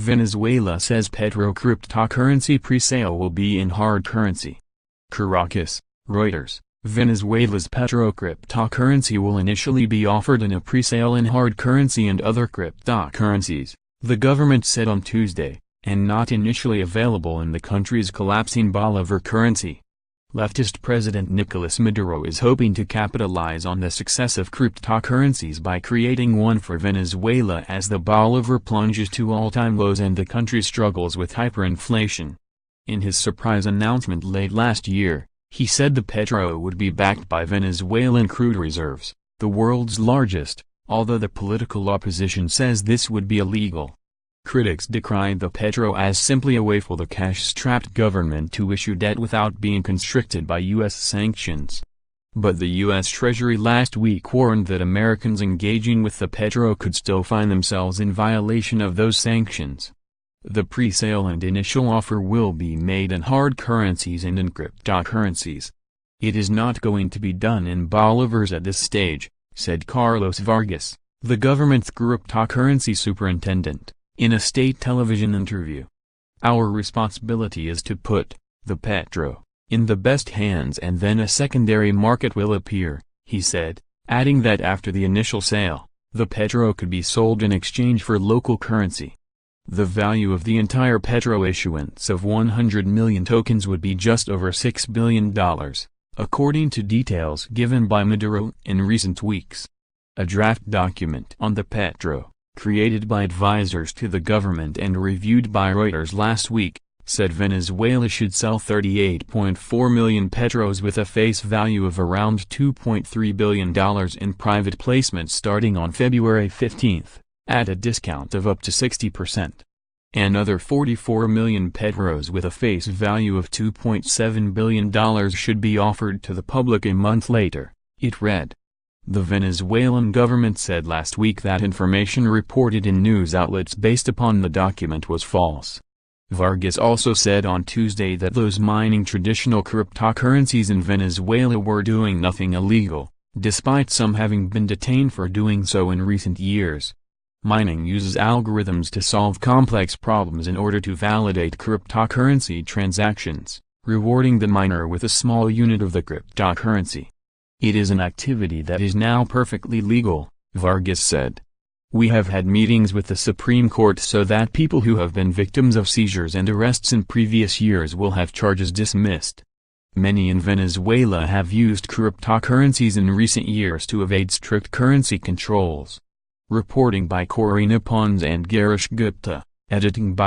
Venezuela says petro cryptocurrency pre-sale will be in hard currency. Caracas, Reuters. Venezuela's petro cryptocurrency will initially be offered in a pre-sale in hard currency and other cryptocurrencies, the government said on Tuesday, and not initially available in the country's collapsing bolivar currency. Leftist President Nicolas Maduro is hoping to capitalize on the success of cryptocurrencies by creating one for Venezuela as the bolivar plunges to all-time lows and the country struggles with hyperinflation. In his surprise announcement late last year, he said the petro would be backed by Venezuelan crude reserves, the world's largest, although the political opposition says this would be illegal. Critics decried the petro as simply a way for the cash-strapped government to issue debt without being constricted by U.S. sanctions. But the U.S. Treasury last week warned that Americans engaging with the petro could still find themselves in violation of those sanctions. The pre-sale and initial offer will be made in hard currencies and in cryptocurrencies. It is not going to be done in bolivars at this stage, said Carlos Vargas, the government's cryptocurrency superintendent, in a state television interview. Our responsibility is to put the petro in the best hands and then a secondary market will appear, he said, adding that after the initial sale, the petro could be sold in exchange for local currency. The value of the entire petro issuance of 100 million tokens would be just over $6 billion, according to details given by Maduro in recent weeks. A draft document on the petro, created by advisors to the government and reviewed by Reuters last week, said Venezuela should sell 38.4 million petros with a face value of around $2.3 billion in private placements starting on February 15, at a discount of up to 60%. Another 44 million petros with a face value of $2.7 billion should be offered to the public a month later, it read. The Venezuelan government said last week that information reported in news outlets based upon the document was false. Vargas also said on Tuesday that those mining traditional cryptocurrencies in Venezuela were doing nothing illegal, despite some having been detained for doing so in recent years. Mining uses algorithms to solve complex problems in order to validate cryptocurrency transactions, rewarding the miner with a small unit of the cryptocurrency. It is an activity that is now perfectly legal, Vargas said. We have had meetings with the Supreme Court so that people who have been victims of seizures and arrests in previous years will have charges dismissed. Many in Venezuela have used cryptocurrencies in recent years to evade strict currency controls. Reporting by Corina Pons and Garish Gupta, editing by